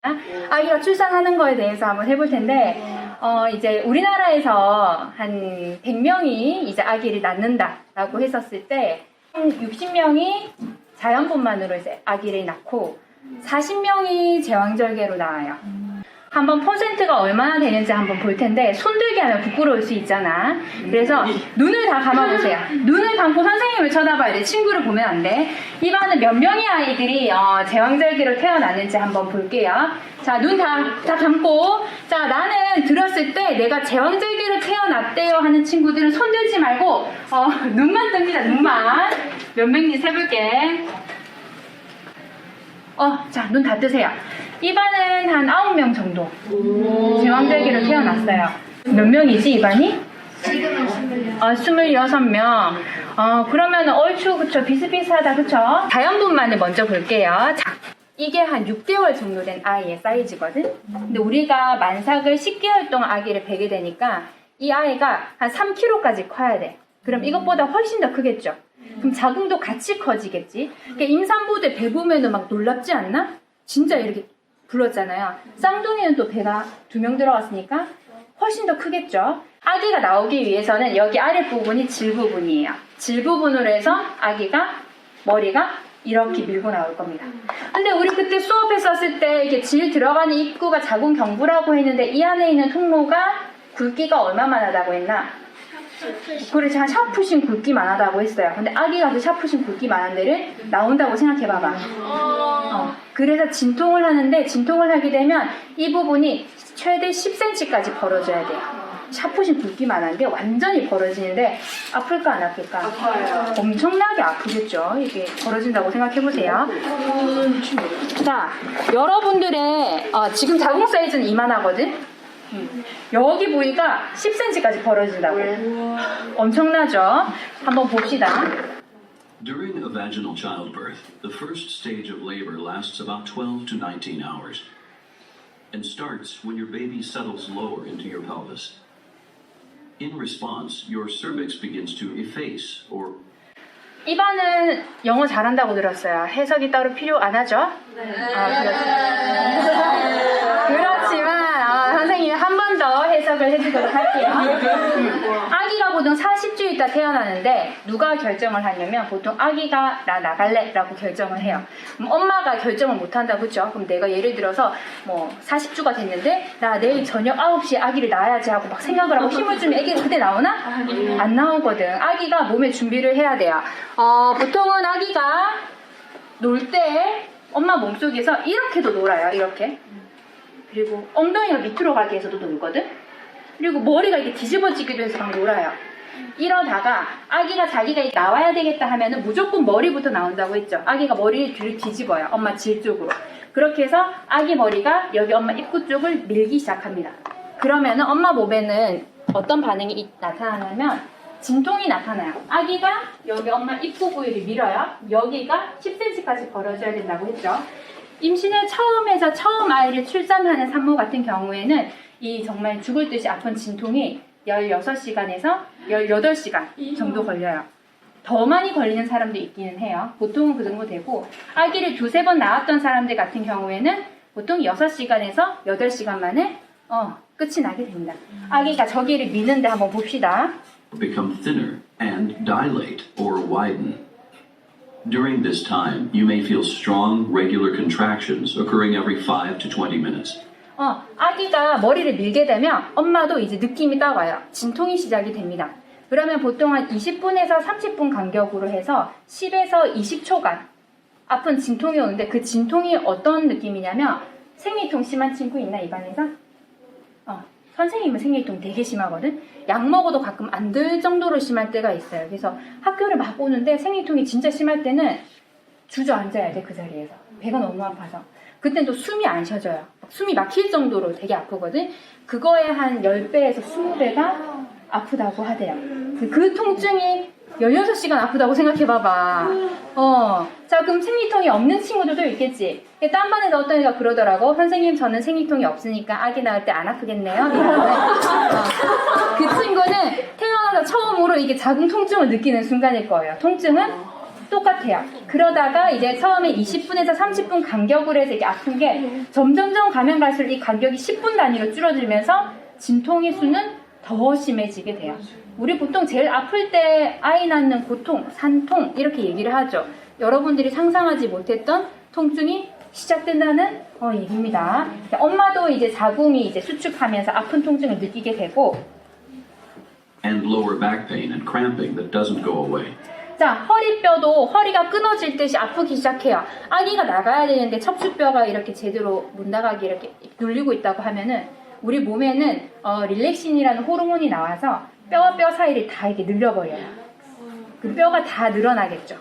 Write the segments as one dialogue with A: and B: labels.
A: 아기가 출산하는 거에 대해서 한번 해볼 텐데, 이제 우리나라에서 한 100명이 이제 아기를 낳는다라고 했었을 때, 60명이 자연분만으로 이제 아기를 낳고, 40명이 제왕절개로 나와요. 한번 퍼센트가 얼마나 되는지 한번 볼 텐데, 손들기 하면 부끄러울 수 있잖아. 그래서 눈을 다 감아보세요. 눈을 감고 선생님을 쳐다봐야 돼. 친구를 보면 안 돼. 이반은 몇 명의 아이들이 제왕절개로 태어났는지 한번 볼게요. 자, 눈 다 감고, 자, 나는 들었을 때 내가 제왕절개로 태어났대요 하는 친구들은 손들지 말고 눈만 뜹니다. 눈만. 몇 명인지 세볼게. 자, 눈 다 뜨세요. 이반은 한 9명 정도 제왕절개로 태어났어요. 몇 명이지 이반이?
B: 지금은 26.
A: 26명. 그러면 얼추 그쵸, 비슷비슷하다 그쵸? 자연분만을 먼저 볼게요. 자, 이게 한 6개월 정도 된 아이의 사이즈거든. 근데 우리가 만삭을 10개월 동안 아기를 베게 되니까 이 아이가 한 3kg까지 커야 돼. 그럼 이것보다 훨씬 더 크겠죠. 그럼 자궁도 같이 커지겠지. 그러니까 임산부들 배 보면은 막 놀랍지 않나? 진짜 이렇게 불렀잖아요. 쌍둥이는 또 배가 2명 들어갔으니까 훨씬 더 크겠죠. 아기가 나오기 위해서는 여기 아랫부분이 질 부분이에요. 질 부분으로 해서 아기가 머리가 이렇게 밀고 나올 겁니다. 근데 우리 그때 수업했었을 때 이게 질 들어가는 입구가 자궁 경부라고 했는데 이 안에 있는 통로가 굵기가 얼마만하다고 했나? 그렇지, 한 샤프신 굵기만 하다고 했어요. 근데 아기가 그 샤프신 굵기만 한 데를 나온다고 생각해봐봐. 그래서 진통을 하는데, 진통을 하게 되면 이 부분이 최대 10cm까지 벌어져야 돼요. 샤프신 굵기만 한데 완전히 벌어지는데 아플까 안 아플까?
B: 아파요.
A: 엄청나게 아프겠죠. 이게 벌어진다고 생각해보세요. 자, 여러분들의 지금 자궁 사이즈는 이만하거든? 여기 부위가 10cm까지 벌어진다고. 엄청나죠? 한번 봅시다.
C: During a vaginal childbirth, the first stage of labor lasts about 12 to 19 hours and starts when your baby settles lower into your pelvis. In response, your cervix begins to efface or
A: 이반은 영어 잘한다고 들었어요. 해석이 따로 필요 안 하죠?
B: 네.
A: 그렇지만 선생님이 한 번 더 해석을 해주도록 할게요. 아기가 보통 40주 있다 태어나는데 누가 결정을 하냐면 보통 아기가 나 나갈래 라고 결정을 해요. 그럼 엄마가 결정을 못한다 그죠? 그럼 내가 예를 들어서 뭐 40주가 됐는데 나 내일 저녁 9시에 아기를 낳아야지 하고 막 생각을 하고 힘을 주면 아기가 그때 나오나? 안 나오거든. 아기가 몸에 준비를 해야 돼요. 보통은 아기가 놀 때 엄마 몸속에서 이렇게도 놀아요. 이렇게. 그리고 엉덩이가 밑으로 가게 해서도 놀거든. 그리고 머리가 이렇게 뒤집어지기도 해서 막 놀아요. 이러다가 아기가 자기가 나와야 되겠다 하면은 무조건 머리부터 나온다고 했죠. 아기가 머리를 뒤로 뒤집어요. 엄마 질 쪽으로. 그렇게 해서 아기 머리가 여기 엄마 입구 쪽을 밀기 시작합니다. 그러면은 엄마 몸에는 어떤 반응이 나타나냐면 진통이 나타나요. 아기가 여기 엄마 입구 부위를 밀어요. 여기가 10cm까지 벌어져야 된다고 했죠. 임신을 처음에서 처음 아이를 출산하는 산모 같은 경우에는 이 정말 죽을 듯이 아픈 진통이 16시간에서 18시간 정도 걸려요. 더 많이 걸리는 사람도 있기는 해요. 보통은 그 정도 되고 아기를 2-3번 낳았던 사람들 같은 경우에는 보통 6시간에서 8시간 만에 끝이 나게 됩니다. 아기가 저기를 미는데 한번 봅시다.
C: become thinner and dilate or widen. During this time, you may feel strong, regular contractions occurring every 5 to 20 minutes.
A: 아기가 머리를 밀게 되면 엄마도 이제 느낌이 딱 와요. 진통이 시작이 됩니다. 그러면 보통 한 20분에서 30분 간격으로 해서 10에서 20초간 아픈 진통이 오는데 그 진통이 어떤 느낌이냐면 생리통 심한 친구 있나 입안에서? 선생님은 생리통 되게 심하거든? 약 먹어도 가끔 안 들 정도로 심할 때가 있어요. 그래서 학교를 막 오는데 생리통이 진짜 심할 때는 주저앉아야 돼, 그 자리에서. 배가 너무 아파서. 그땐 또 숨이 안 쉬어져요. 숨이 막힐 정도로 되게 아프거든? 그거에 한 10배에서 20배가 아프다고 하대요. 그 통증이 16시간 아프다고 생각해봐봐. 자, 그럼 생리통이 없는 친구들도 있겠지. 딴 반에서 어떤 애가 그러더라고. 선생님, 저는 생리통이 없으니까 아기 낳을 때 안 아프겠네요. 그 친구는 태어나서 처음으로 이게 자궁 통증을 느끼는 순간일 거예요. 통증은 똑같아요. 그러다가 이제 처음에 20분에서 30분 간격으로 해서 이게 아픈 게 점점점 가면 갈수록 이 간격이 10분 단위로 줄어들면서 진통의 수는 더 심해지게 돼요. 우리 보통 제일 아플 때 아이 낳는 고통, 산통 이렇게 얘기를 하죠. 여러분들이 상상하지 못했던 통증이 시작된다는 얘기입니다. 엄마도 이제 자궁이 이제 수축하면서 아픈 통증을 느끼게 되고,
C: and lower back pain and cramping that doesn't go away.
A: 자, 허리뼈도 허리가 끊어질 듯이 아프기 시작해요. 아기가 나가야 되는데 척추뼈가 이렇게 제대로 못 나가게 이렇게 눌리고 있다고 하면은 우리 몸에는 릴렉신이라는 호르몬이 나와서 뼈와 뼈 사이를 다 이렇게 늘려버려요. 그 뼈가 다 늘어나겠죠.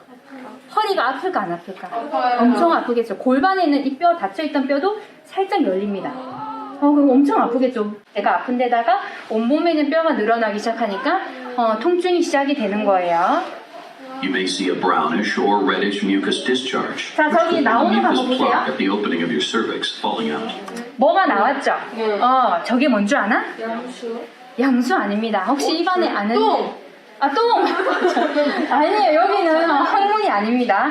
A: 허리가 아플까 안 아플까? 엄청 아프겠죠. 골반에 있는 이 뼈 닫혀있던 뼈도 살짝 열립니다. 그럼 엄청 아프겠죠. 내가 아픈 데다가 온몸에 있는 뼈가 늘어나기 시작하니까 통증이 시작이 되는 거예요.
C: You may see a brownish or reddish mucus discharge,
A: 자,
C: which
A: 저기
C: could be the
A: 나오는 거
C: mucus
A: 한번
C: plug
A: 보세요.
C: at the opening of your cervix falling out.
A: 뭐가 나왔죠? 저게 뭔 줄 아나?
B: 양수.
A: 양수 아닙니다. 혹시 입안에 아는?
B: 똥!
A: 똥! 아니에요. 여기는 항문이 아닙니다.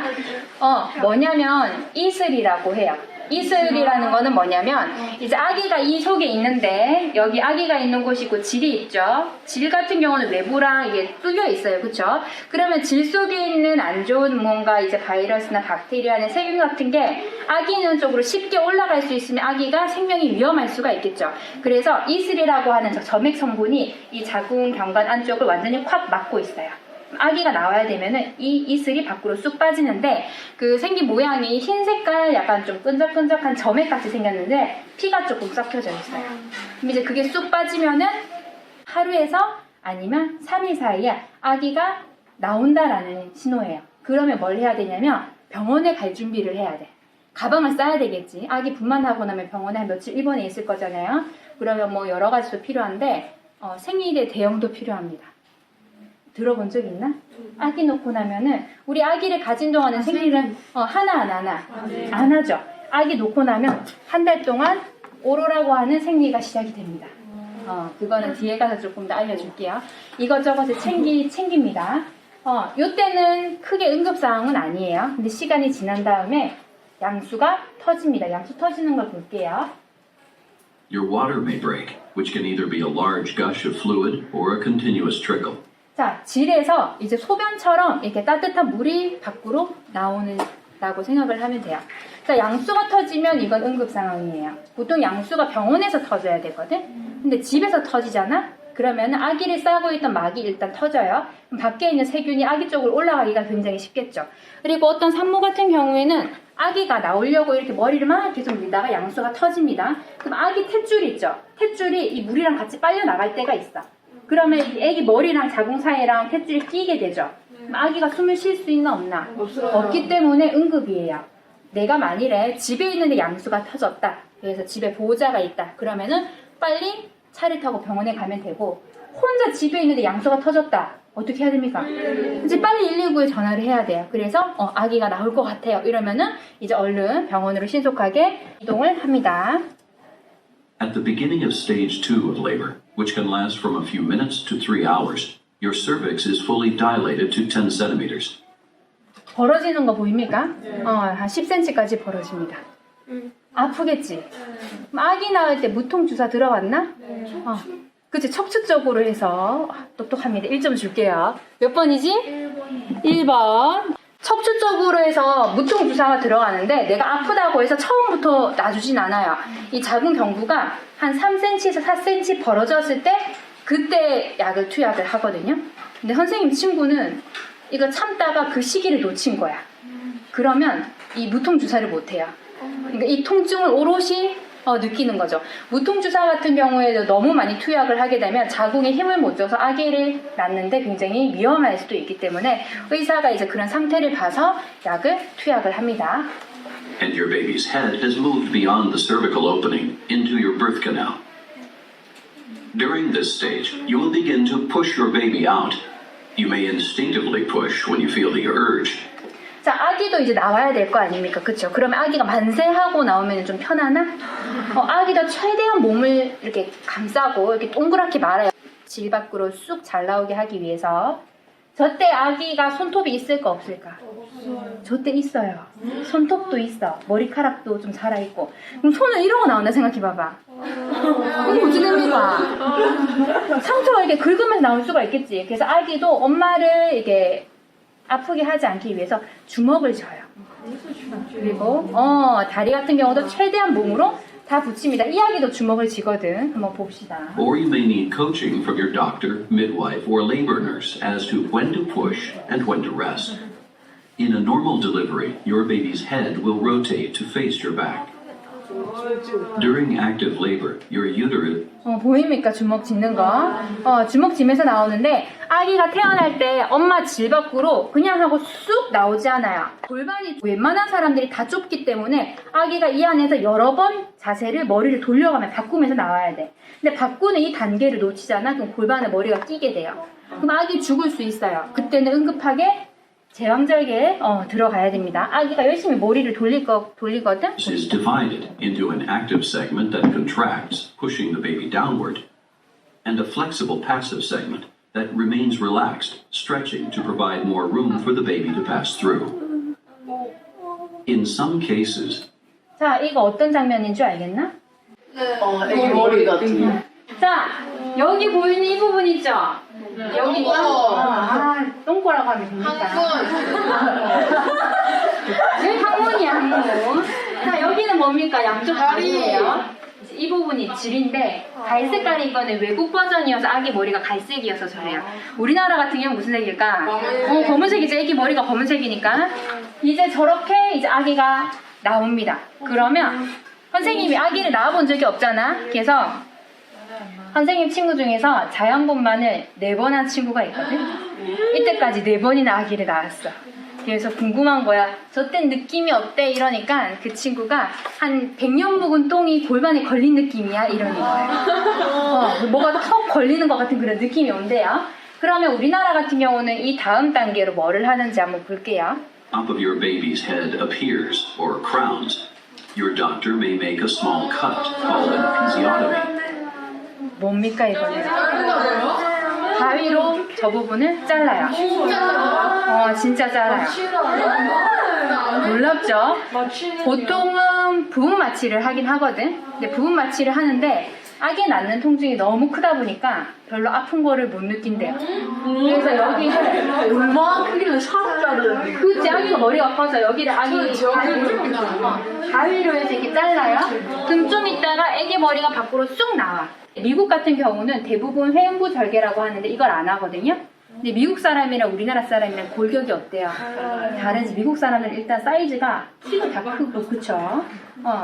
A: 뭐냐면 이슬이라고 해요. 이슬이라는 거는 뭐냐면 이제 아기가 이 속에 있는데 여기 아기가 있는 곳이 있고 질이 있죠. 질 같은 경우는 외부랑 이게 뚫려 있어요. 그렇죠? 그러면 질 속에 있는 안 좋은 뭔가 이제 바이러스나 박테리아나 세균 같은 게 아기 있는 쪽으로 쉽게 올라갈 수 있으면 아기가 생명이 위험할 수가 있겠죠. 그래서 이슬이라고 하는 저 점액 성분이 이 자궁 경관 안쪽을 완전히 콱 막고 있어요. 아기가 나와야 되면은 이 이슬이 밖으로 쑥 빠지는데 그 생긴 모양이 흰 색깔 약간 좀 끈적끈적한 점액 같이 생겼는데 피가 조금 섞여져 있어요. 그럼 이제 그게 쑥 빠지면은 하루에서 아니면 3일 사이에 아기가 나온다라는 신호예요. 그러면 뭘 해야 되냐면 병원에 갈 준비를 해야 돼. 가방을 싸야 되겠지. 아기 분만하고 나면 병원에 한 며칠 입원해 있을 거잖아요. 그러면 뭐 여러 가지도 필요한데 생리대 대용도 필요합니다. 들어본 적 있나? 아기 놓고 나면은 우리 아기를 가진 동안은 생리를 하나 안 하죠. 아기 놓고 나면 한 달 동안 오로라고 하는 생리가 시작이 됩니다. 그거는 뒤에 가서 조금 더 알려줄게요. 이것저것을 챙깁니다. 요때는 크게 응급사항은 아니에요. 근데 시간이 지난 다음에 양수가 터집니다. 양수 터지는 걸 볼게요.
C: Your water may break, which can either be a large gush of fluid or a continuous trickle.
A: 자, 질에서 이제 소변처럼 이렇게 따뜻한 물이 밖으로 나오는다고 생각을 하면 돼요. 자, 양수가 터지면 이건 응급 상황이에요. 보통 양수가 병원에서 터져야 되거든? 근데 집에서 터지잖아? 그러면 아기를 싸고 있던 막이 일단 터져요. 그럼 밖에 있는 세균이 아기 쪽으로 올라가기가 굉장히 쉽겠죠. 그리고 어떤 산모 같은 경우에는 아기가 나오려고 이렇게 머리를 막 계속 밀다가 양수가 터집니다. 그럼 아기 탯줄 있죠? 탯줄이 이 물이랑 같이 빨려 나갈 때가 있어. 그러면 이 아기 머리랑 자궁 사이랑 탯줄이 끼게 되죠. 그럼 아기가 숨을 쉴 수 있나 없나? 없기 때문에 응급이에요. 내가 만일에 집에 있는데 양수가 터졌다. 그래서 집에 보호자가 있다. 그러면은 빨리 차를 타고 병원에 가면 되고, 혼자 집에 있는데 양수가 터졌다. 어떻게 해야 됩니까? 이제 빨리 119에 전화를 해야 돼요. 그래서 아기가 나올 것 같아요. 이러면은 이제 얼른 병원으로 신속하게 이동을 합니다.
C: At the beginning of stage 2 of labor, which can last from a few minutes to 3 hours, your cervix is fully dilated to 10 centimeters.
A: 벌어지는 거 보입니까? 한 10cm까지 벌어집니다. 아프겠지? 아기 낳을 때 무통주사 들어갔나? 그치, 척추 쪽으로 해서 똑똑합니다. 1점 줄게요. 몇 번이지? 1번. 척추 쪽으로 해서 무통주사가 들어가는데 내가 아프다고 해서 처음부터 놔주진 않아요. 이 자궁 경부가 한 3cm에서 4cm 벌어졌을 때 그때 약을 투약을 하거든요. 근데 선생님 친구는 이거 참다가 그 시기를 놓친 거야. 그러면 이 무통주사를 못해요. 그러니까 이 통증을 오롯이 느끼는 거죠. 무통주사 같은 경우에도 너무 많이 투약을 하게 되면 자궁에 힘을 못 줘서 아기를 낳는데 굉장히 위험할 수도 있기 때문에 의사가 이제 그런 상태를 봐서 약을 투약을 합니다.
C: And your baby's head has moved beyond the cervical opening into your birth canal. During this stage, you will begin to push your baby out. You may instinctively push when you feel the urge.
A: 자, 아기도 이제 나와야 될 거 아닙니까? 그쵸? 그러면 아기가 만세하고 나오면 좀 편하나? 아기도 최대한 몸을 이렇게 감싸고 이렇게 동그랗게 말아요. 질 밖으로 쑥 잘 나오게 하기 위해서. 저때 아기가 손톱이 있을까 없을까? 저때 있어요. 손톱도 있어. 머리카락도 좀 살아있고. 그럼 손을 이러고 나온다 생각해봐봐. 그럼 어찌 됩니까? 상처가 이렇게 긁으면서 나올 수가 있겠지. 그래서 아기도 엄마를 이렇게 아프게 하지 않기 위해서 주먹을 져요. 그리고 다리 같은 경우도 최대한 몸으로 다 붙입니다. 이 아기도 주먹을 쥐거든. 한번 봅시다.
C: Or you may need coaching from your doctor, midwife, or labor nurse as to when to push and when to rest. In a normal delivery, your baby's head will rotate to face your back. During active labor, your uterus
A: 보입니까? 주먹 짚는 거. 주먹 쥐면서 나오는데 아기가 태어날 때 엄마 질 밖으로 그냥 하고 쑥 나오지 않아요. 골반이 웬만한 사람들이 다 좁기 때문에 아기가 이 안에서 여러 번 자세를 머리를 돌려가며 바꾸면서 나와야 돼. 근데 바꾸는 이 단계를 놓치잖아. 그럼 골반에 머리가 끼게 돼요. 그럼 아기 죽을 수 있어요. 그때는 응급하게 제왕절개에 들어가야 됩니다. 아기가 열심히 머리를 돌리거든.
C: is divided into an active segment that contracts, pushing the baby downward, and a flexible passive segment that remains relaxed, stretching to provide more room for the baby to pass through. In some cases,
A: 자, 이거 어떤 장면인 줄 알겠나?
B: 애기 머리 같은.
A: 자, 여기 보이는 이 부분 있죠? 여기 똥꼬라고 하면 됩니까? 항문이야, 항문. 자, 여기는 뭡니까? 양쪽 다리예요. 이 부분이 질인데 갈색 깔인 거는 외국 버전이어서 아기 머리가 갈색이어서 저래요. 우리나라 같은 경우는 무슨 색일까? 검은색이죠. 아기 머리가 검은색이니까. 이제 저렇게 이제 아기가 나옵니다. 그러면 선생님이 아기를 낳아본 적이 없잖아. 그래서 선생님 친구 중에서 자연분만을 4번 한 친구가 있거든. 이때까지 4번이나 아기를 낳았어. 그래서 궁금한 거야. 저 땐 느낌이 어때? 이러니까 그 친구가 한 100년 묵은 똥이 골반에 걸린 느낌이야? 이러는 거예요. 뭐가 턱 걸리는 것 같은 그런 느낌이 온대요. 그러면 우리나라 같은 경우는 이 다음 단계로 뭐를 하는지 한번 볼게요.
C: top of your baby's head appears or crowns. Your doctor may make a small cut called an episiotomy.
A: 뭡니까 이거는? 가위로 저 부분을 잘라요. 진짜 잘라요. 놀랍죠? 보통은 부분 마취를 하긴 하거든. 근데 부분 마취를 하는데 아기 낳는 통증이 너무 크다 보니까 별로 아픈 거를 못 느낀대요. 그래서 여기를
B: 얼마나 크길래 사람 자르는데.
A: 그치, 아기가 머리가 커서 여기를 가위로 해서 이렇게 잘라요. 그럼 좀 있다가 아기 머리가 밖으로 쑥 나와. 미국 같은 경우는 대부분 회음부 절개라고 하는데 이걸 안 하거든요. 근데 미국 사람이랑 우리나라 사람이랑 골격이 어때요? 다르지. 미국 사람들은 일단 사이즈가 키도 다 크고, 그쵸?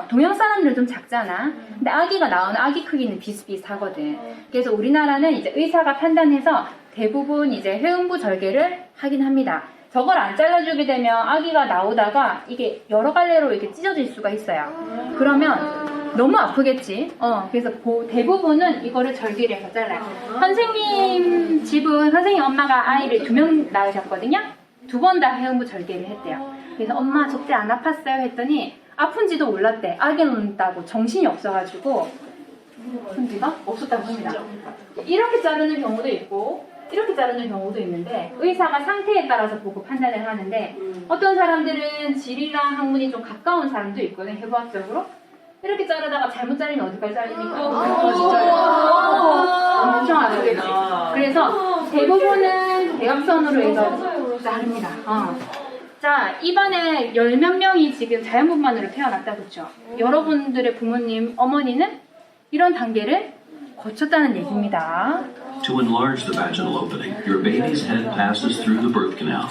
A: 동양 사람들은 좀 작잖아. 근데 아기가 나오는 아기 크기는 비슷비슷하거든. 그래서 우리나라는 이제 의사가 판단해서 대부분 이제 회음부 절개를 하긴 합니다. 저걸 안 잘라주게 되면 아기가 나오다가 이게 여러 갈래로 이렇게 찢어질 수가 있어요. 그러면 너무 아프겠지. 그래서 대부분은 이거를 절개를 해서 잘라요. 선생님 집은 선생님 엄마가 아이를 2명 낳으셨거든요. 2번 다 회음부 절개를 했대요. 그래서 엄마 저때 안 아팠어요? 했더니 아픈지도 몰랐대. 아기 낳는다고 정신이 없어가지고 아픈지가 없었다고 합니다. 이렇게 자르는 경우도 있고 이렇게 자르는 경우도 있는데 의사가 상태에 따라서 보고 판단을 하는데 어떤 사람들은 질이랑 항문이 좀 가까운 사람도 있거든. 해부학적으로. 이렇게 자르다가 잘못 자르면 어디까지 잘리니까 엄청 아프겠지. 그래서 대부분은 대각선으로 해서 자릅니다. 자, 입안에 10몇 명이 지금 자연분만으로 태어났다, 그쵸? 여러분들의 부모님, 어머니는 이런 단계를 거쳤다는 얘기입니다.
C: To enlarge the vaginal opening, your baby's head passes through the birth canal.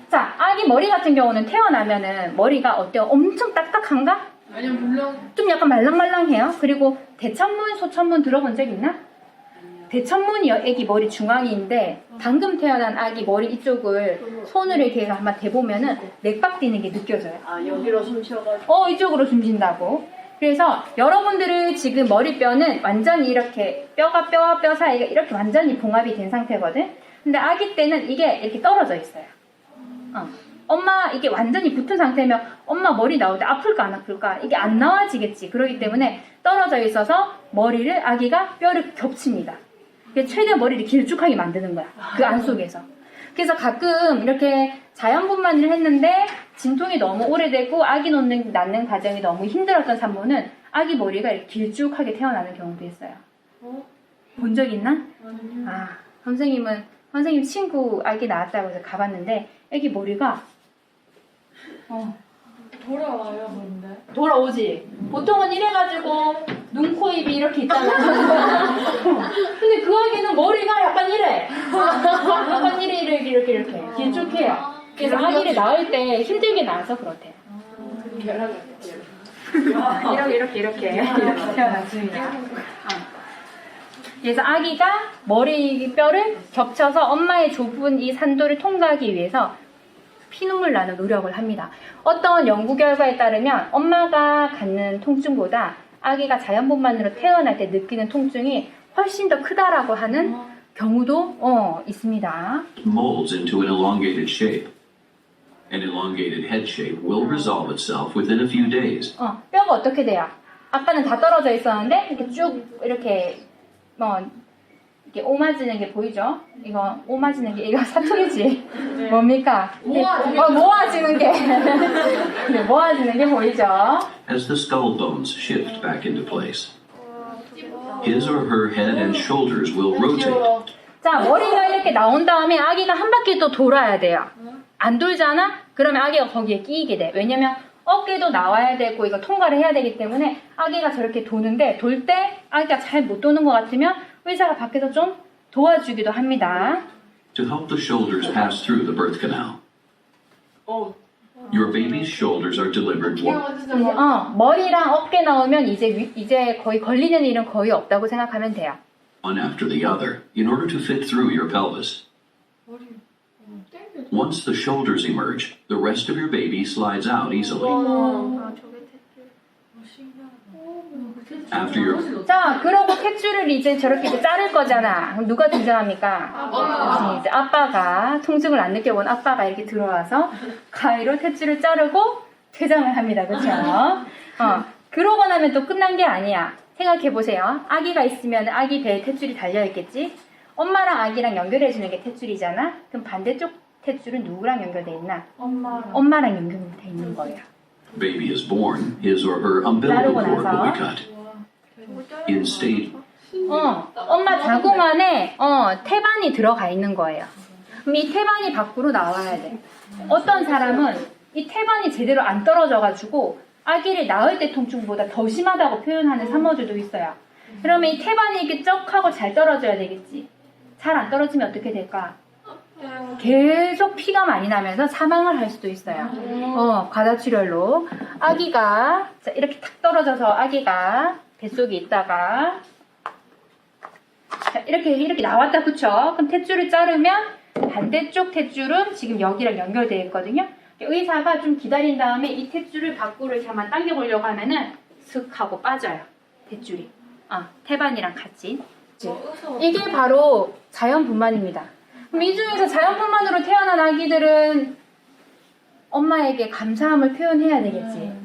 A: 자, 아기 머리 같은 경우는 태어나면은 머리가 어때요? 엄청 딱딱한가?
B: 아니요, 물론.
A: 좀 약간 말랑말랑해요. 그리고 대천문, 소천문 들어본 적 있나? 대천문이 아기 머리 중앙인데 방금 태어난 아기 머리 이쪽을 손으로 이렇게 해서 한번 대보면은 맥박 뛰는 게 느껴져요.
B: 여기로 숨 쉬어가지고.
A: 이쪽으로 숨 쉰다고. 그래서 여러분들의 지금 머리뼈는 완전히 이렇게 뼈와 뼈 사이가 이렇게 완전히 봉합이 된 상태거든. 근데 아기 때는 이게 이렇게 떨어져 있어요. 엄마 이게 완전히 붙은 상태면 엄마 머리 나올 때 아플까 안 아플까 이게 안 나와지겠지. 그렇기 때문에 떨어져 있어서 머리를 아기가 뼈를 겹칩니다. 최대한 머리를 길쭉하게 만드는 거야. 그 안 속에서. 그래서 가끔 이렇게 자연분만을 했는데 진통이 너무 오래되고 아기 낳는 과정이 너무 힘들었던 산모는 아기 머리가 이렇게 길쭉하게 태어나는 경우도 있어요. 본 적 있나? 아, 선생님 친구 아기 낳았다고 해서 가봤는데 아기 머리가
B: 돌아와요, 근데.
A: 돌아오지. 보통은 이래가지고 눈, 코, 입이 이렇게 있잖아. 근데 그 아기는 머리가 약간 이래. 약간 이렇게 길쭉해요. 그래서 아기를 낳을 때 힘들게 낳아서 그렇대요. 이렇게 태어났습니다. 그래서 아기가 머리뼈를 겹쳐서 엄마의 좁은 이 산도를 통과하기 위해서 피눈물 나는 노력을 합니다. 어떤 연구 결과에 따르면 엄마가 갖는 통증보다 아기가 자연분만으로 태어날 때 느끼는 통증이 훨씬 더 크다라고 하는 경우도 있습니다.
C: Molds into an elongated shape. An elongated head shape will resolve itself within a few days.
A: 뼈가 어떻게 돼요? 아까는 다 떨어져 있었는데 이렇게 쭉 이렇게 이렇게 오마지는 게 보이죠? 이거 오마지는 게 이거 사투리지? 뭡니까? 모아지는 게 네, 모아지는 게 보이죠?
C: As the skull bones shift back into place. His or her head and shoulders will rotate.
A: 자, 머리가 이렇게 나온 다음에 아기가 한 바퀴 또 돌아야 돼요. 안 돌잖아? 그러면 아기가 거기에 끼이게 돼. 왜냐면 어깨도 나와야 되고 이거 통과를 해야 되기 때문에 아기가 저렇게 도는데 돌 때 아기가 잘 못 도는 것 같으면 의사가 밖에서 좀 도와주기도 합니다.
C: To help the shoulders pass through the birth canal. Your baby's shoulders are delivered
A: 머리랑 어깨 나오면 이제 거의 걸리는 일은 거의 없다고 생각하면 돼요.
C: one after the other in order to fit through your pelvis. Once the shoulders emerge, the rest of your baby slides out easily. After your
A: 자, 그러고 탯줄을 이제 저렇게 이제 자를 거잖아. 그럼 누가 등장합니까? 이제 아빠가, 통증을 안 느껴본 아빠가 이렇게 들어와서 가위로 탯줄을 자르고 퇴장을 합니다. 그렇죠? 그러고 나면 또 끝난 게 아니야. 생각해보세요. 아기가 있으면 아기 배에 탯줄이 달려있겠지? 엄마랑 아기랑 연결해주는 게 탯줄이잖아? 그럼 반대쪽 탯줄은 누구랑 연결돼 있나? 엄마랑 연결돼 있는 거예요.
C: baby is born, his or her umbilical cord will be cut. In stage
A: 엄마 자궁 안에 태반이 들어가 있는 거예요. 그럼 이 태반이 밖으로 나와야 돼. 어떤 사람은 이 태반이 제대로 안 떨어져가지고 아기를 낳을 때 통증보다 더 심하다고 표현하는 산모들도 있어요. 그러면 이 태반이 이렇게 쩍 하고 잘 떨어져야 되겠지. 잘 안 떨어지면 어떻게 될까? 계속 피가 많이 나면서 사망을 할 수도 있어요. 과다출혈로 아기가 이렇게 탁 떨어져서 아기가 뱃속에 있다가 이렇게 나왔다, 그쵸? 그럼 탯줄을 자르면 반대쪽 탯줄은 지금 여기랑 연결되어 있거든요. 의사가 좀 기다린 다음에 이 탯줄을 밖으로 이렇게만 당겨보려고 하면은 슥 하고 빠져요. 탯줄이. 태반이랑 같이. 이게 바로 자연분만입니다. 그럼 이 중에서 자연분만으로 태어난 아기들은 엄마에게 감사함을 표현해야 되겠지.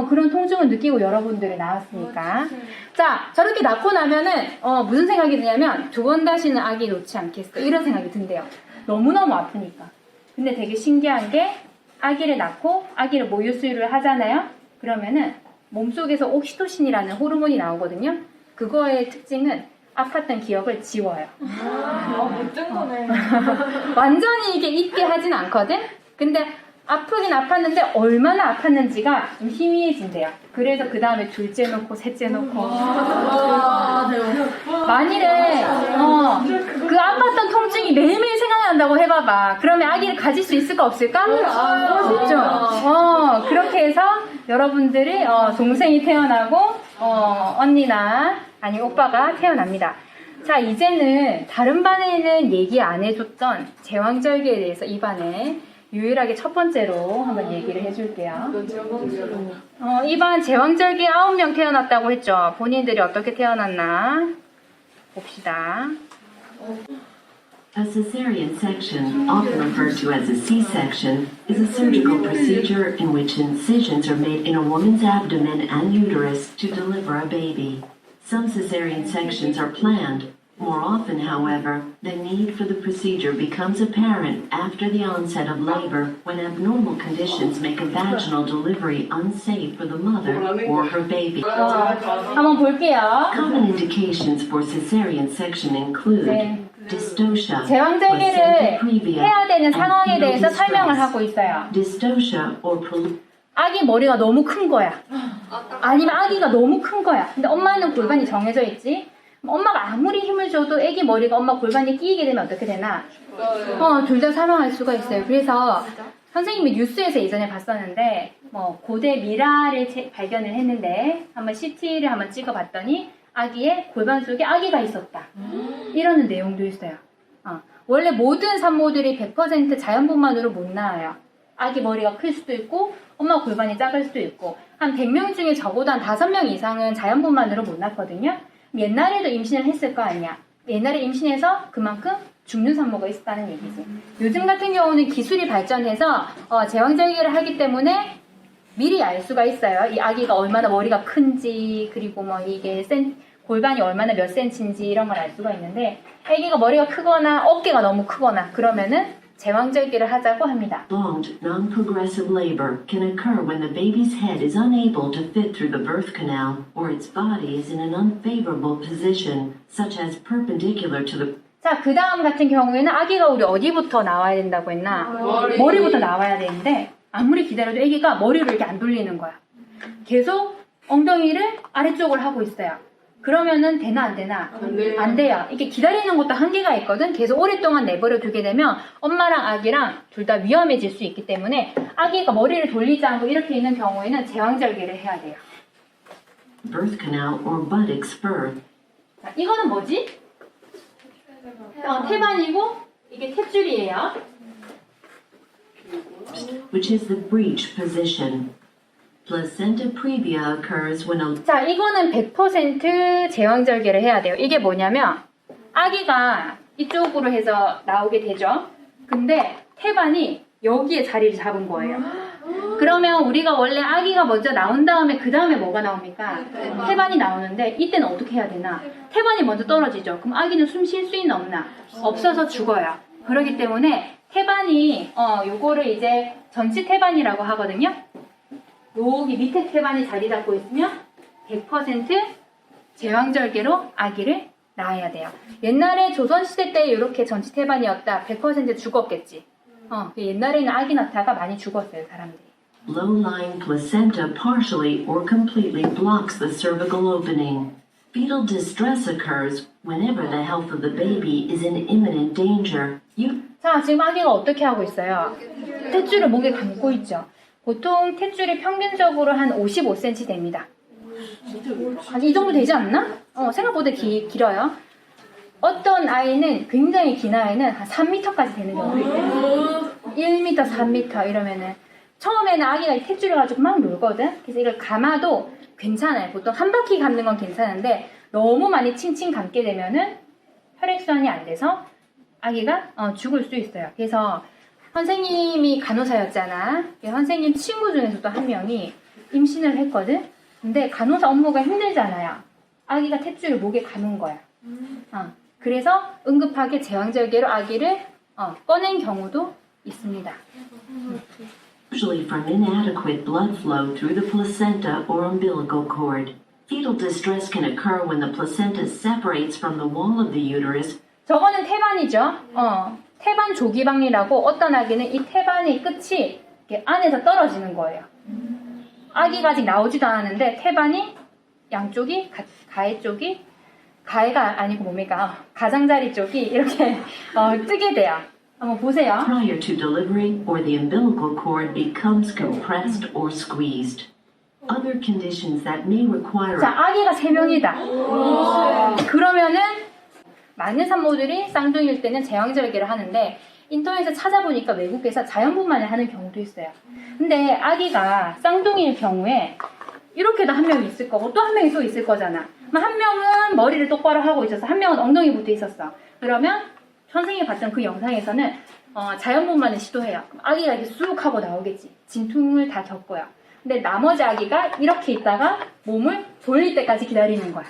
A: 그런 통증을 느끼고 여러분들이 낳았으니까. 자, 저렇게 낳고 나면은 무슨 생각이 드냐면 두 번 다시는 아기 놓지 않겠어. 이런 생각이 든대요. 너무너무 아프니까. 근데 되게 신기한 게 아기를 낳고 아기를 모유 수유를 하잖아요. 그러면은 몸속에서 옥시토신이라는 호르몬이 나오거든요. 그거의 특징은 아팠던 기억을 지워요.
B: 멋진 거네.
A: 완전히 이게 잊게 하진 않거든? 근데 아프긴 아팠는데 얼마나 아팠는지가 좀 희미해진대요. 그래서 그 다음에 둘째 놓고 셋째 놓고 만일에 그 아팠던 통증이 매일매일 생각이 난다고 해봐봐. 그러면 아기를 가질 수 있을까 없을까? 없죠. 그렇게 해서 여러분들이 동생이 태어나고 언니나 아니 오빠가 태어납니다. 자, 이제는 다른 반에는 얘기 안 해줬던 제왕절개에 대해서 이 반에 유일하게 첫 번째로 한번 얘기를 해줄게요. 이반 제왕절개 9명 태어났다고 했죠. 본인들이 어떻게 태어났나 봅시다.
D: A cesarean section, often referred to as a C-section, is a surgical procedure in which incisions are made in a woman's abdomen and uterus to deliver a baby. Some cesarean sections are planned, More often, however, the need for the procedure becomes apparent after the onset of labor when abnormal conditions make a vaginal delivery unsafe for the mother or her baby.
A: 한번 볼게요.
D: Common indications for cesarean section include
A: 네.
D: dystocia,
A: 제왕절개를
D: placenta previa,
A: 해야 되는
D: and
A: 상황에
D: fetal
A: 대해서 설명을
D: distress.
A: 하고 있어요.
D: Dystocia or
A: 아기 머리가 너무 큰 거야. 아니면 아기가 너무 큰 거야. 근데 엄마는 골반이 정해져 있지. 엄마가 아무리 힘을 줘도 아기 머리가 엄마 골반에 끼이게 되면 어떻게 되나? 둘 다 사망할 수가 있어요. 그래서 선생님이 뉴스에서 예전에 봤었는데 고대 미라를 발견을 했는데 한번 CT를 한번 찍어봤더니 아기의 골반 속에 아기가 있었다. 이러는 내용도 있어요. 원래 모든 산모들이 100% 자연분만으로 못 나와요. 아기 머리가 클 수도 있고 엄마 골반이 작을 수도 있고 한 100명 중에 적어도 한 5명 이상은 자연분만으로 못 낳거든요. 옛날에도 임신을 했을 거 아니야. 옛날에 임신해서 그만큼 죽는 산모가 있었다는 얘기지. 요즘 같은 경우는 기술이 발전해서 제왕절개를 하기 때문에 미리 알 수가 있어요. 이 아기가 얼마나 머리가 큰지 그리고 이게 골반이 얼마나 몇 센치인지 이런 걸 알 수가 있는데 아기가 머리가 크거나 어깨가 너무 크거나 그러면은 제왕절개를 하자고 합니다.
D: Prolonged, non-progressive labor can occur when the baby's head is unable to fit through the birth canal or its body is in an unfavorable position, such as perpendicular to the
A: 자, 그 다음 같은 경우에는 아기가 우리 어디부터 나와야 된다고 했나? 머리부터 나와야 되는데 아무리 기다려도 아기가 머리를 이렇게 안 돌리는 거야. 계속 엉덩이를 아래쪽으로 하고 있어요. 그러면은 되나 안 되나? 안 돼요. 이렇게 기다리는 것도 한계가 있거든. 계속 오랫동안 내버려 두게 되면 엄마랑 아기랑 둘 다 위험해질 수 있기 때문에 아기가 머리를 돌리지 않고 이렇게 있는 경우에는 제왕절개를 해야 돼요.
D: birth canal or buttocks birth.
A: 자, 이거는 뭐지? 태반이고 이게 탯줄이에요.
D: Which is the breech position. Placenta previa occurs when a
A: 자, 이거는 100% 제왕절개를 해야 돼요. 이게 뭐냐면 아기가 이쪽으로 해서 나오게 되죠. 근데 태반이 여기에 자리를 잡은 거예요. 그러면 우리가 원래 아기가 먼저 나온 다음에 그 다음에 뭐가 나옵니까? 태반이 나오는데 이때는 어떻게 해야 되나? 태반이 먼저 떨어지죠. 그럼 아기는 숨 쉴 수 있나 없나? 없어서 죽어요. 그렇기 때문에 태반이 요거를 이제 전치 태반이라고 하거든요. 여기 밑에 태반이 자리 잡고 있으면 100% 제왕절개로 아기를 낳아야 돼요. 옛날에 조선시대 때 이렇게 전치 태반이었다. 100% 죽었겠지. 옛날에는 아기 낳다가 많이 죽었어요, 사람들이.
D: low-lying placenta partially or completely blocks the cervical opening. Fetal distress occurs whenever the health of the baby is in imminent danger.
A: 자, 지금 아기가 어떻게 하고 있어요? 탯줄을 목에 감고 있죠. 보통 탯줄이 평균적으로 한 55cm 됩니다. 한 이 정도 되지 않나? 생각보다 길어요. 어떤 아이는 굉장히 긴 아이는 한 3m까지 되는 경우도 있어요. 1m, 3m 이러면은 처음에는 아기가 이 탯줄을 가지고 막 놀거든. 그래서 이걸 감아도 괜찮아요. 보통 한 바퀴 감는 건 괜찮은데 너무 많이 칭칭 감게 되면은 혈액순환이 안 돼서 아기가 죽을 수 있어요. 그래서 선생님이 간호사였잖아. 선생님 친구 중에서도 한 명이 임신을 했거든. 근데 간호사 업무가 힘들잖아요. 아기가 탯줄을 목에 감은 거야. 그래서 응급하게 제왕절개로 아기를 꺼낸 경우도 있습니다.
D: Usually from inadequate blood flow through the placenta or umbilical cord. Fetal distress can occur when the placenta separates from the wall of the uterus.
A: 저거는 태반이죠. 태반 조기방리라고 어떤 아기는 이 태반의 끝이 이렇게 안에서 떨어지는 거예요. 아기가 아직 나오지도 않았는데 태반이 양쪽이 가해 쪽이 가해가 아니고 뭡니까? 가장자리 쪽이 이렇게 뜨게 돼요. 한번 보세요.
D: Prior to delivery or the umbilical cord becomes compressed or squeezed. Other conditions that may require
A: 자, 아기가 3명이다. 그러면은 많은 산모들이 쌍둥이일 때는 제왕절개를 하는데 인터넷에 찾아보니까 외국에서 자연분만을 하는 경우도 있어요. 근데 아기가 쌍둥이일 경우에 이렇게도 한 명이 있을 거고 또 한 명이 또 있을 거잖아. 그럼 한 명은 머리를 똑바로 하고 있었어. 한 명은 엉덩이 붙어 있었어. 그러면 선생님이 봤던 그 영상에서는 자연분만을 시도해요. 그럼 아기가 이렇게 쑥 하고 나오겠지. 진통을 다 겪고요. 근데 나머지 아기가 이렇게 있다가 몸을 돌릴 때까지 기다리는 거야.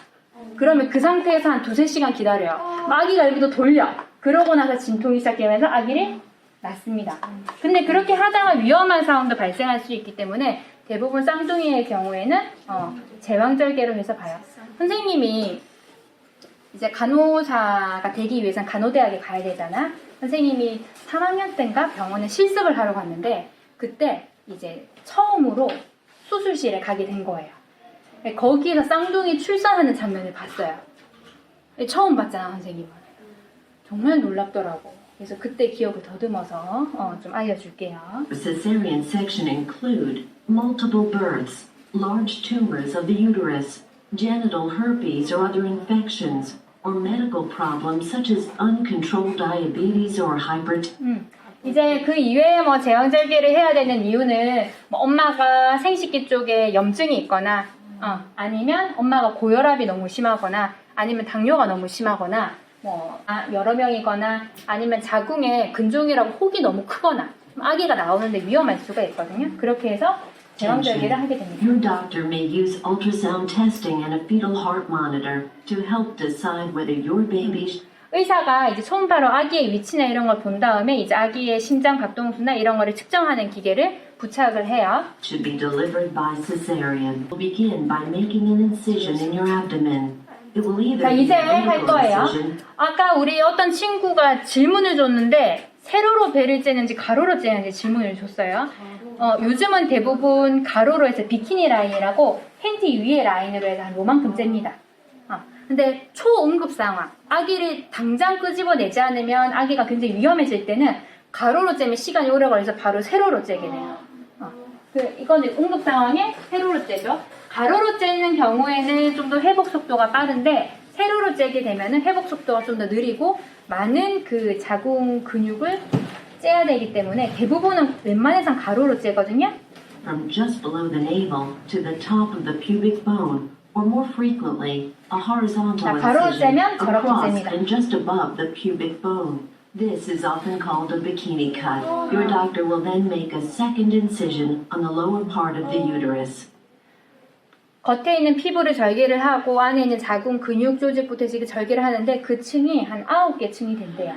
A: 그러면 그 상태에서 한 2-3시간 기다려요. 아기가 여기도 돌려. 그러고 나서 진통이 시작되면서 아기를 낳습니다. 근데 그렇게 하다가 위험한 상황도 발생할 수 있기 때문에 대부분 쌍둥이의 경우에는 제왕절개로 해서 봐요. 선생님이 이제 간호사가 되기 위해서는 간호대학에 가야 되잖아. 선생님이 3학년 때인가 병원에 실습을 하러 갔는데 그때 이제 처음으로 수술실에 가게 된 거예요. 거기에서 쌍둥이 출산하는 장면을 봤어요. 처음 봤잖아, 선생님은. 정말 놀랍더라고. 그래서 그때 기억을 더듬어서 좀 알려줄게요.
D: Cesarean section include multiple births, large tumors of the uterus, genital herpes or other infections, or medical problems such as uncontrolled diabetes or hypertension.
A: 이제 그 이외에 뭐 제왕절개를 해야 되는 이유는 뭐 엄마가 생식기 쪽에 염증이 있거나 아니면 엄마가 고혈압이 너무 심하거나 아니면 당뇨가 너무 심하거나 여러 명이거나 아니면 자궁에 근종이라고 혹이 너무 크거나 아기가 나오는데 위험할 수가 있거든요. 그렇게 해서 제왕절개를 하게 됩니다.
D: Your doctor may use ultrasound testing and a fetal heart monitor to help decide whether your baby
A: 의사가 이제 초음파로 아기의 위치나 이런 걸 본 다음에 이제 아기의 심장 박동수나 이런 거를 측정하는 기계를 부착을 해요.
D: should be delivered by cesarean. We'll begin by making an incision in your abdomen. It will either
A: 자,
D: be
A: 이제
D: a
A: 할
D: vertical
A: 거예요.
D: incision
A: 아까 우리 어떤 친구가 질문을 줬는데 세로로 배를 째는지 가로로 째는지 질문을 줬어요. 요즘은 대부분 가로로 해서 비키니 라인이라고 팬티 위에 라인으로 해서 한 요만큼 잽니다. 근데 초응급 상황, 아기를 당장 끄집어내지 않으면 아기가 굉장히 위험해질 때는 가로로 째면 시간이 오래 걸려서 바로 세로로 째게 돼요. 이거는 응급 상황에 세로로 째죠. 가로로 째는 경우에는 좀 더 회복 속도가 빠른데 세로로 째게 되면은 회복 속도가 좀 더 느리고 많은 그 자궁 근육을 째야 되기 때문에 대부분은 웬만해선 가로로 째거든요.
D: from just below the navel to the top of the pubic bone, or more frequently, a horizontal
A: 자, 가로로
D: incision
A: 째면 저렇게
D: across
A: 잽니다.
D: and just above the pubic bone. This is often called a bikini cut. Your doctor will then make a second incision on the lower part of the uterus.
A: 겉에 있는 피부를 절개를 하고 안에 있는 자궁 근육 조직부터 해서 절개를 하는데 그 층이 한 9개 층이 된대요.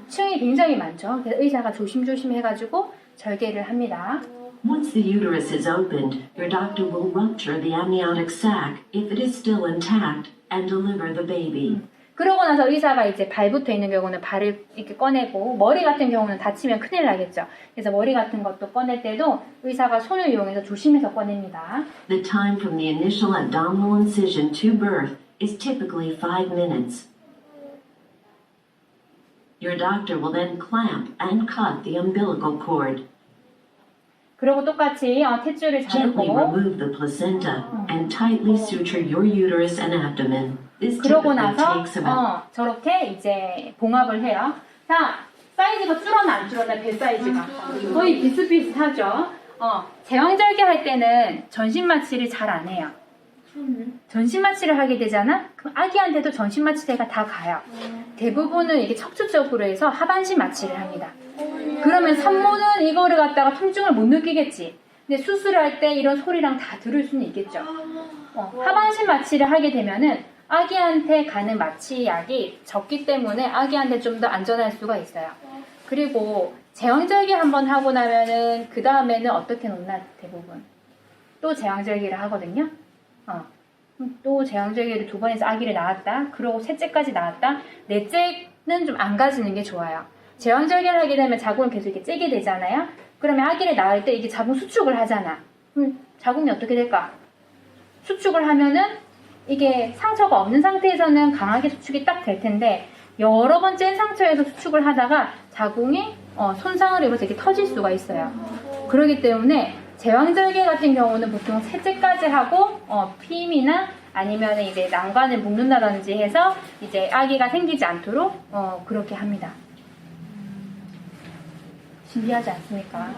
A: 층이 굉장히 많죠. 그래서 의사가 조심조심 해가지고 절개를 합니다.
D: Once the uterus is opened, your doctor will rupture the amniotic sac if it is still intact and deliver the baby.
A: 그러고 나서 의사가 이제 발부터 있는 경우는 발을 이렇게 꺼내고 머리 같은 경우는 다치면 큰일 나겠죠. 그래서 머리 같은 것도 꺼낼 때도 의사가 손을 이용해서 조심해서 꺼냅니다.
D: The time from the initial abdominal incision to birth is typically 5 minutes. Your doctor will then clamp and cut the umbilical cord.
A: 그리고 똑같이 탯줄을
D: Gently
A: 자르고
D: remove the placenta and tightly suture your uterus and abdomen. This
A: 그러고
D: typically
A: 나서
D: takes about
A: 저렇게 이제 봉합을 해요. 자, 사이즈가 줄었나 안 줄었나 배 사이즈가 거의 비슷비슷하죠. 제왕절개 할 때는 전신 마취를 잘 안 해요. 전신 마취를 하게 되잖아? 그럼 아기한테도 전신 마취제가 다 가요. 대부분은 이게 척추 쪽으로 해서 하반신 마취를 합니다. 그러면 산모는 이거를 갖다가 통증을 못 느끼겠지. 근데 수술할 때 이런 소리랑 다 들을 수는 있겠죠. 하반신 마취를 하게 되면은 아기한테 가는 마취약이 적기 때문에 아기한테 좀 더 안전할 수가 있어요. 그리고 제왕절개 한번 하고 나면은 그 다음에는 어떻게 놓나 대부분 또 제왕절개를 하거든요. 또 제왕절개를 2번 해서 아기를 낳았다. 그리고 셋째까지 낳았다. 넷째는 좀 안 가지는 게 좋아요. 제왕절개를 하게 되면 자궁을 계속 이렇게 째게 되잖아요. 그러면 아기를 낳을 때 이게 자궁 수축을 하잖아. 그럼 자궁이 어떻게 될까? 수축을 하면은 이게 상처가 없는 상태에서는 강하게 수축이 딱 될 텐데 여러 번 짠 상처에서 수축을 하다가 자궁이 손상을 입어서 이렇게 터질 수가 있어요. 그렇기 때문에 제왕절개 같은 경우는 보통 셋째까지 하고 피임이나 아니면 이제 난관을 묶는다든지 해서 이제 아기가 생기지 않도록 그렇게 합니다. 신기하지 않습니까?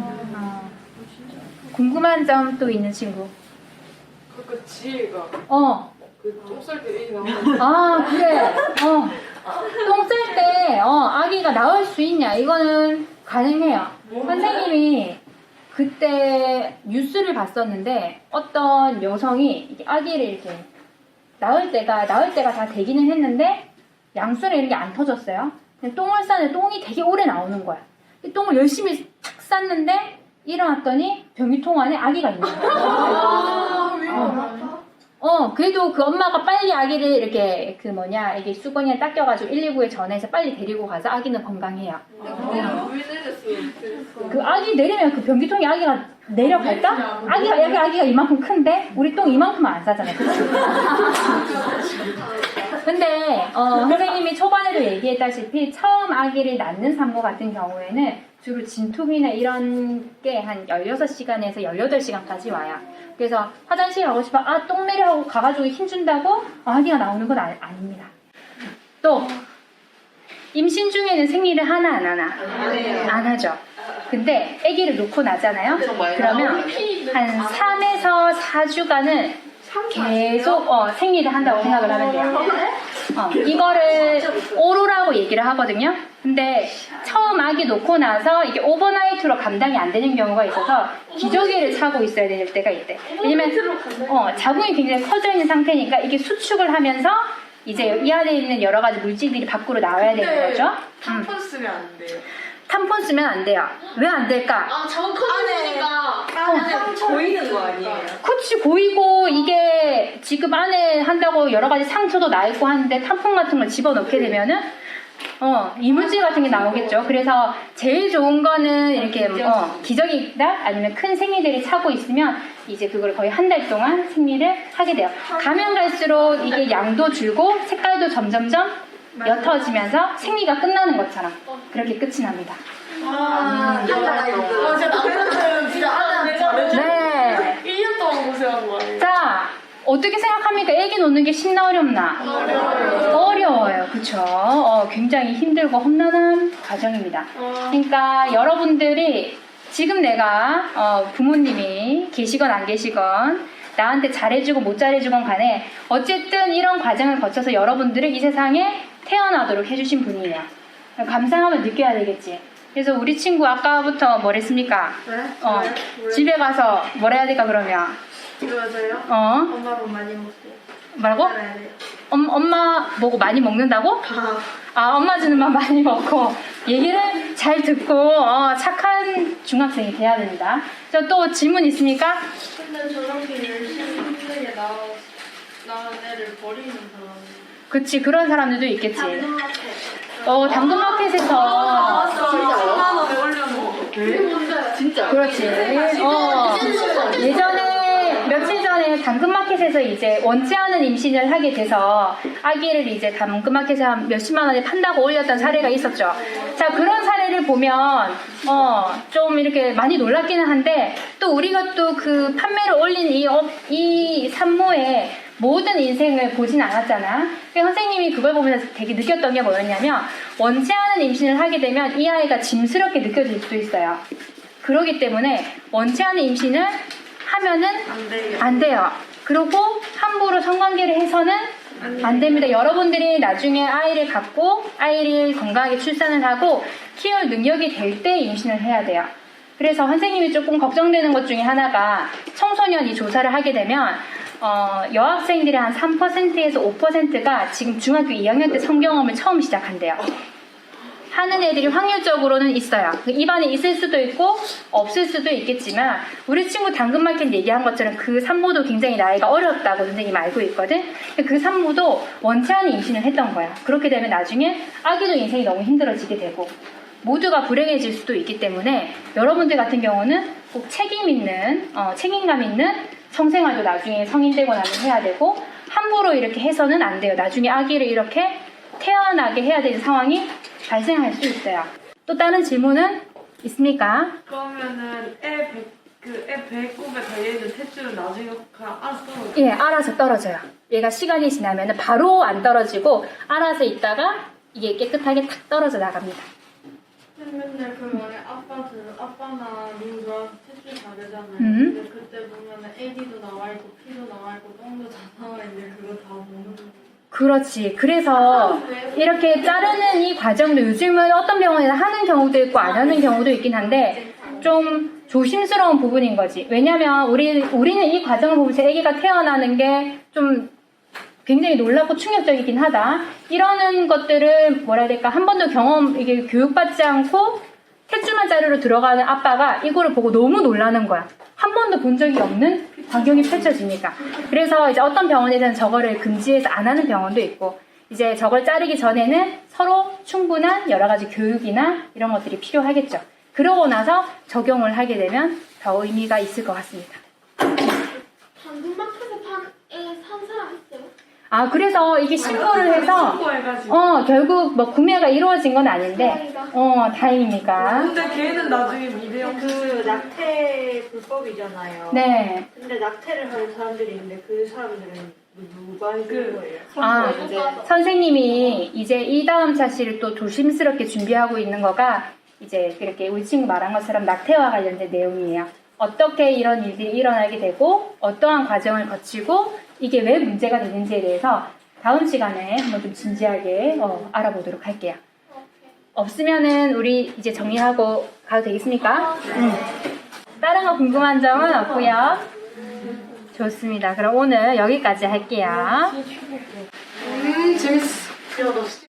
A: 궁금한 점 또 있는 친구?
B: 그 지혜가 그 똥쌀 때 애기 나오는
A: 그래. 똥 쌀 때 아기가 나올 수 있냐? 이거는 가능해요. 선생님이 그때 뉴스를 봤었는데 어떤 여성이 아기를 이렇게 나을 때가 다 되기는 했는데 양수랑 이런 게 안 터졌어요. 그냥 똥을 싸는데 똥이 되게 오래 나오는 거야. 이 똥을 열심히 착 쌌는데 일어났더니 변기통 안에 아기가 있는 거야. 그래도 그 엄마가 빨리 아기를 이렇게 이게 수건이랑 닦여가지고 119에 전화해서 빨리 데리고 가서 아기는 건강해요.
B: 왜 내렸어요?
A: 그 아기 내리면 그 변기통에 아기가 내려갈까? 아기가 이만큼 큰데 우리 똥 이만큼은 안 싸잖아요. 그치? 근데 선생님이 초반에도 얘기했다시피 처음 아기를 낳는 산모 같은 경우에는 주로 진통이나 이런 게 한 16시간에서 18시간까지 와요. 그래서 화장실 가고 싶어 똥 매려 하고 가가지고 힘준다고 아기가 나오는 건 아닙니다. 또 임신 중에는 생리를 하나 안 하나? 안 하죠. 근데 아기를 놓고 나잖아요. 그러면 한 3에서 4주간은 계속 생리를 한다고 생각을 하면 돼요. 이거를 오로라고 얘기를 하거든요. 근데 처음 아기 놓고 나서 이게 오버나이트로 감당이 안 되는 경우가 있어서 기저귀를 차고 있어야 될 때가 있대. 왜냐면 자궁이 굉장히 커져 있는 상태니까 이게 수축을 하면서 이제 이 안에 있는 여러 가지 물질들이 밖으로 나와야 되는 거죠.
B: 탐폰 쓰면 안 돼요.
A: 탐폰 쓰면 안 돼요. 왜 안 될까?
B: 자꾸 커지니까 안에 보이는 거 아니에요?
A: 그치, 보이고 이게 지금 안에 한다고 여러 가지 상처도 나 있고 하는데 탐폰 같은 걸 집어넣게 되면은 이물질 같은 게 나오겠죠. 그래서 제일 좋은 거는 이렇게 기저귀나 아니면 큰 생리대를 차고 있으면 이제 그걸 거의 한 달 동안 생리를 하게 돼요. 가면 갈수록 이게 양도 줄고 색깔도 점점점 옅어지면서 생리가 끝나는 것처럼 그렇게 끝이 납니다. 네.
B: 1년 동안 고생한 거예요.
A: 자, 어떻게 생각합니까? 애기 놓는 게 쉽나 어렵나? 어려워요. 그쵸? 굉장히 힘들고 험난한 과정입니다. 그러니까 여러분들이 지금 내가 부모님이 계시건 안 계시건 나한테 잘해주고 못 잘해주건 간에 어쨌든 이런 과정을 거쳐서 여러분들을 이 세상에 태어나도록 해주신 분이에요. 감사함을 느껴야 되겠지. 그래서 우리 친구 아까부터 뭐랬습니까? 집에 가서 뭘 해야 될까 그러면?
B: 맞아요? 엄마 뭐 많이 먹어요.
A: 뭐라고? 엄마 보고 많이 먹는다고? 엄마 주는 만 많이 먹고 얘기를 잘 듣고 착한 중학생이 돼야 됩니다. 저 또 질문 있습니까?
B: 근데 저렇게 열심히 힘들게 나온 애를 버리는 사람.
A: 그치, 그런 사람들도 있겠지. 당근마켓에서
B: 천만 원에 올려놓고. 진짜?
A: 그렇지. 예전에 며칠 전에 당근마켓에서 이제 원치 않은 임신을 하게 돼서 아기를 이제 당근마켓에 한 몇십만 원에 판다고 올렸던 사례가 있었죠. 자, 그런 사례를 보면 좀 이렇게 많이 놀랍기는 한데 또 우리가 또 그 판매를 올린 이 산모의 모든 인생을 보진 않았잖아. 선생님이 그걸 보면서 되게 느꼈던 게 뭐였냐면 원치 않은 임신을 하게 되면 이 아이가 짐스럽게 느껴질 수도 있어요. 그렇기 때문에 원치 않은 임신을 하면은 안 돼요. 그리고 함부로 성관계를 해서는 안 됩니다. 여러분들이 나중에 아이를 갖고 아이를 건강하게 출산을 하고 키울 능력이 될 때 임신을 해야 돼요. 그래서 선생님이 조금 걱정되는 것 중에 하나가 청소년이 조사를 하게 되면 여학생들이 한 3%에서 5%가 지금 중학교 2학년 때 성경험을 처음 시작한대요. 하는 애들이 확률적으로는 있어요. 입안에 있을 수도 있고 없을 수도 있겠지만 우리 친구 당근마켓 얘기한 것처럼 그 산모도 굉장히 나이가 어렵다고 선생님이 알고 있거든. 그 산모도 원치 않은 임신을 했던 거야. 그렇게 되면 나중에 아기도 인생이 너무 힘들어지게 되고 모두가 불행해질 수도 있기 때문에 여러분들 같은 경우는 꼭 책임감 있는 성생활도 나중에 성인 되고 나면 해야 되고 함부로 이렇게 해서는 안 돼요. 나중에 아기를 이렇게 태어나게 해야 되는 상황이 발생할 수 있어요. 또 다른 질문은 있습니까?
B: 그러면은 애 배꼽에 달려있는 탯줄은 나중에 알아서 떨어져요?
A: 예, 알아서 떨어져요. 얘가 시간이 지나면 바로 안 떨어지고 알아서 있다가 이게 깨끗하게 탁 떨어져 나갑니다.
B: 맨날 그러면 아빠나 누가 탯줄 다르잖아요. 근데 그때 보면은 애기도 나와 있고 피도 나와 있고 똥도 다 나와 있는데 그거 다 보는 거.
A: 그렇지. 그래서 이렇게 자르는 이 과정도 요즘은 어떤 병원에서 하는 경우도 있고 안 하는 경우도 있긴 한데 좀 조심스러운 부분인 거지. 왜냐면 우리는 이 과정을 보면서 아기가 태어나는 게 좀 굉장히 놀랍고 충격적이긴 하다. 이러는 것들은 뭐라 해야 될까? 한 번도 이게 교육받지 않고 탯줄만 자르러 들어가는 아빠가 이거를 보고 너무 놀라는 거야. 한 번도 본 적이 없는 광경이 펼쳐지니까. 그래서 이제 어떤 병원에서는 저거를 금지해서 안 하는 병원도 있고, 이제 저걸 자르기 전에는 서로 충분한 여러 가지 교육이나 이런 것들이 필요하겠죠. 그러고 나서 적용을 하게 되면 더 의미가 있을 것 같습니다.
B: 당근마켓에 산 사람 있어요?
A: 아, 그래서 이게 신고를 해서, 결국 뭐 구매가 이루어진 건 아닌데, 다행입니까?
E: 근데 걔는 나중에 미래형
F: 그 낙태 불법이잖아요.
A: 네.
F: 근데 낙태를 하는 사람들이 있는데 그 사람들은 누가 해주는 거예요?
A: 아, 선생님이 이제 이 다음 사실을 또 조심스럽게 준비하고 있는 거가 이제 이렇게 우리 친구 말한 것처럼 낙태와 관련된 내용이에요. 어떻게 이런 일들이 일어나게 되고 어떠한 과정을 거치고 이게 왜 문제가 되는지에 대해서 다음 시간에 한번 좀 진지하게 알아보도록 할게요. 없으면은 우리 이제 정리하고 가도 되겠습니까? 다른 거 궁금한 점은 없고요. 좋습니다. 그럼 오늘 여기까지 할게요.
E: 재밌어.